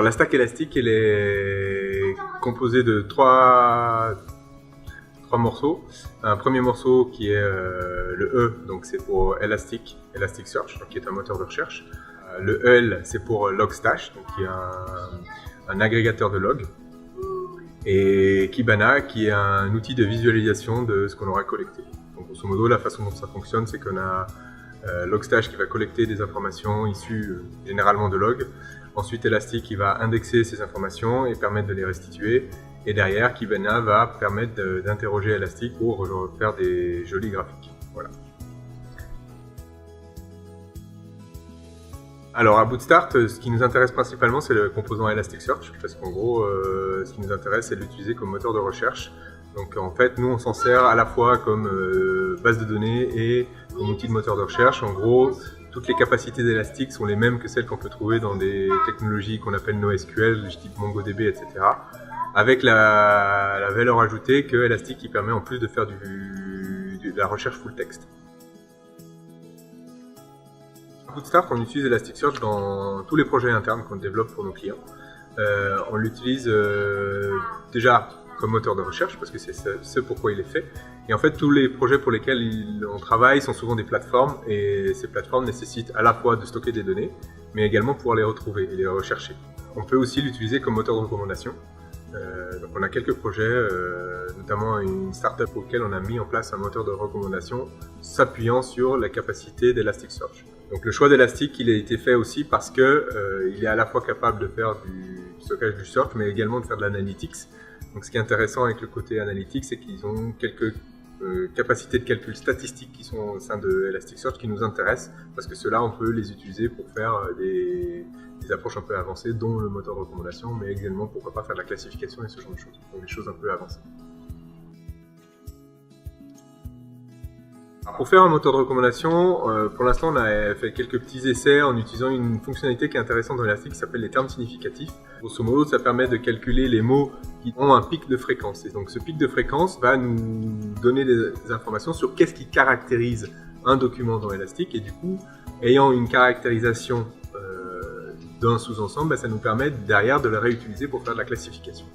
Alors la stack élastique, elle est composée de trois morceaux. Un premier morceau qui est le E, donc c'est pour Elasticsearch, donc qui est un moteur de recherche. Le L, c'est pour Logstash, donc qui est un agrégateur de logs. Et Kibana, qui est un outil de visualisation de ce qu'on aura collecté. Donc grosso modo, la façon dont ça fonctionne, c'est qu'on a Logstash qui va collecter des informations issues généralement de logs. Ensuite, Elastic qui va indexer ces informations et permettre de les restituer. Et derrière, Kibana va permettre d'interroger Elastic pour faire des jolis graphiques. Voilà. Alors à Bootstart, ce qui nous intéresse principalement, c'est le composant Elasticsearch, parce qu'en gros, ce qui nous intéresse, c'est de l'utiliser comme moteur de recherche. Donc en fait, nous, on s'en sert à la fois comme base de données et comme outil de moteur de recherche. En gros, toutes les capacités d'Elastic sont les mêmes que celles qu'on peut trouver dans des technologies qu'on appelle NoSQL, type MongoDB, etc. Avec la valeur ajoutée que Elastic qui permet en plus de faire de la recherche full text. À Bootstart, on utilise Elasticsearch dans tous les projets internes qu'on développe pour nos clients. On l'utilise déjà comme moteur de recherche parce que c'est ce pourquoi il est fait. Et en fait, tous les projets pour lesquels on travaille sont souvent des plateformes et ces plateformes nécessitent à la fois de stocker des données, mais également pouvoir les retrouver et les rechercher. On peut aussi l'utiliser comme moteur de recommandation. Donc on a quelques projets, notamment une startup auquel on a mis en place un moteur de recommandation s'appuyant sur la capacité d'Elasticsearch. Donc le choix d'Elastic, il a été fait aussi parce que il est à la fois capable de faire du stockage du search, mais également de faire de l'analytics. Donc ce qui est intéressant avec le côté analytics, c'est qu'ils ont quelques capacités de calcul statistiques qui sont au sein de Elasticsearch qui nous intéressent, parce que ceux-là, on peut les utiliser pour faire des approches un peu avancées, dont le moteur de recommandation, mais également pourquoi pas faire de la classification et ce genre de choses, donc des choses un peu avancées. Alors pour faire un moteur de recommandation, pour l'instant on a fait quelques petits essais en utilisant une fonctionnalité qui est intéressante dans Elastic qui s'appelle les termes significatifs. Grosso modo, ça permet de calculer les mots qui ont un pic de fréquence. Et donc ce pic de fréquence va nous donner des informations sur qu'est-ce qui caractérise un document dans Elastic. Et du coup, ayant une caractérisation d'un sous-ensemble, ça nous permet derrière de le réutiliser pour faire de la classification.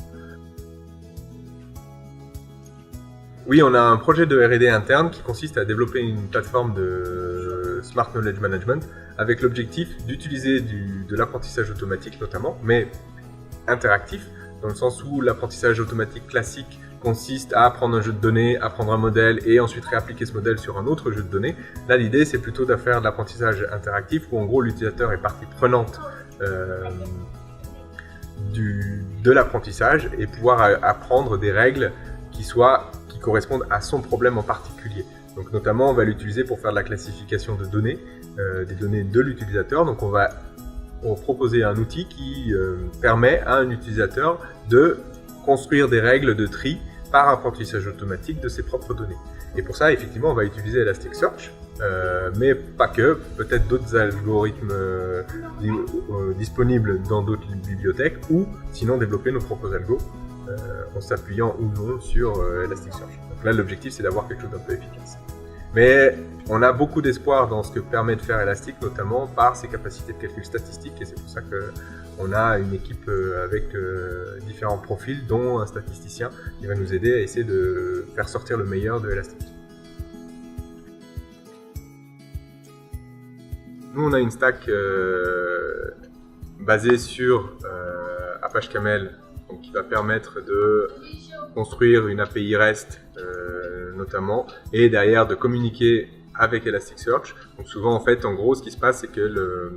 Oui, on a un projet de R&D interne qui consiste à développer une plateforme de Smart Knowledge Management avec l'objectif d'utiliser de l'apprentissage automatique notamment, mais interactif, dans le sens où l'apprentissage automatique classique consiste à prendre un jeu de données, apprendre un modèle et ensuite réappliquer ce modèle sur un autre jeu de données. Là, l'idée, c'est plutôt de faire de l'apprentissage interactif où en gros l'utilisateur est partie prenante de l'apprentissage et pouvoir apprendre des règles qui correspondent à son problème en particulier. Donc notamment, on va l'utiliser pour faire de la classification de données, des données de l'utilisateur. Donc on va proposer un outil qui permet à un utilisateur de construire des règles de tri par apprentissage automatique de ses propres données. Et pour ça, effectivement, on va utiliser Elasticsearch, mais pas que, peut-être d'autres algorithmes disponibles dans d'autres bibliothèques, ou sinon développer nos propres algos en s'appuyant ou non sur Elasticsearch. Donc là, l'objectif, c'est d'avoir quelque chose d'un peu efficace. Mais on a beaucoup d'espoir dans ce que permet de faire Elastic, notamment par ses capacités de calcul statistique, et c'est pour ça qu'on a une équipe avec différents profils, dont un statisticien qui va nous aider à essayer de faire sortir le meilleur de Elastic. Nous, on a une stack basée sur Apache Camel, donc qui va permettre de construire une API REST notamment, et derrière de communiquer avec Elasticsearch. Donc souvent en fait, en gros, ce qui se passe, c'est que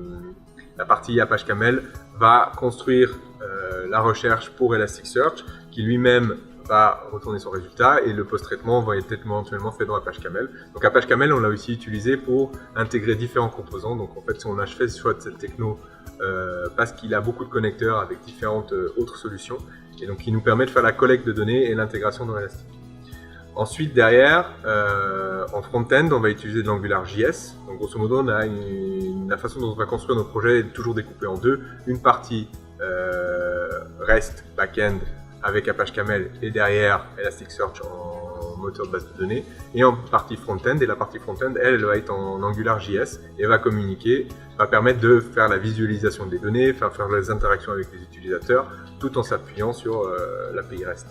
la partie Apache Camel va construire la recherche pour Elasticsearch, qui lui-même va retourner son résultat, et le post-traitement va être éventuellement fait dans Apache Camel. Donc Apache Camel, on l'a aussi utilisé pour intégrer différents composants. Donc en fait, on a fait ce choix de cette techno parce qu'il a beaucoup de connecteurs avec différentes autres solutions, et donc qui nous permet de faire la collecte de données et l'intégration dans Elastic. Ensuite, derrière, en front-end, on va utiliser de l'AngularJS. Donc grosso modo, on a la façon dont on va construire nos projets est toujours découpée en deux. Une partie REST back-end avec Apache Camel, et derrière Elasticsearch en moteur de base de données, et en partie front-end. Et la partie front-end, elle va être en AngularJS et va communiquer, va permettre de faire la visualisation des données, faire les interactions avec les utilisateurs, tout en s'appuyant sur l'API REST.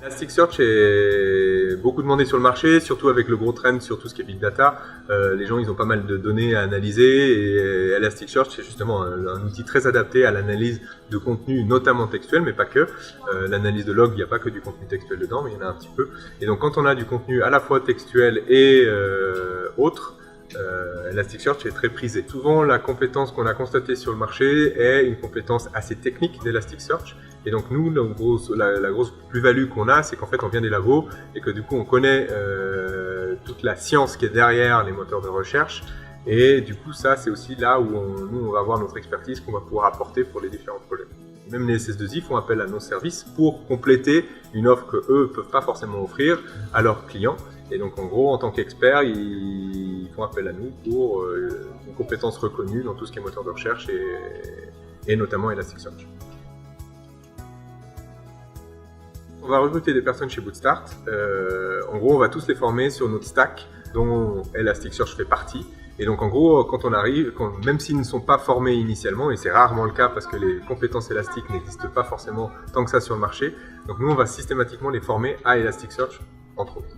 Elasticsearch est beaucoup demandé sur le marché, surtout avec le gros trend sur tout ce qui est Big Data. Les gens, ils ont pas mal de données à analyser et Elasticsearch, c'est justement un outil très adapté à l'analyse de contenu, notamment textuel, mais pas que. L'analyse de log, il n'y a pas que du contenu textuel dedans, mais il y en a un petit peu. Et donc, quand on a du contenu à la fois textuel et autre, Elasticsearch est très prisé. Souvent, la compétence qu'on a constatée sur le marché est une compétence assez technique d'Elasticsearch. Et donc nous, la grosse plus-value qu'on a, c'est qu'en fait on vient des labos et que du coup on connaît toute la science qui est derrière les moteurs de recherche. Et du coup ça, c'est aussi là où nous on va avoir notre expertise qu'on va pouvoir apporter pour les différents projets. Même les SS2I font appel à nos services pour compléter une offre qu'eux ne peuvent pas forcément offrir à leurs clients. Et donc en gros, en tant qu'experts, ils font appel à nous pour une compétence reconnue dans tout ce qui est moteur de recherche et notamment Elasticsearch. On va recruter des personnes chez Bootstart. En gros, on va tous les former sur notre stack dont Elasticsearch fait partie. Et donc en gros, quand on arrive, même s'ils ne sont pas formés initialement, et c'est rarement le cas parce que les compétences élastiques n'existent pas forcément tant que ça sur le marché, donc nous on va systématiquement les former à Elasticsearch, entre autres.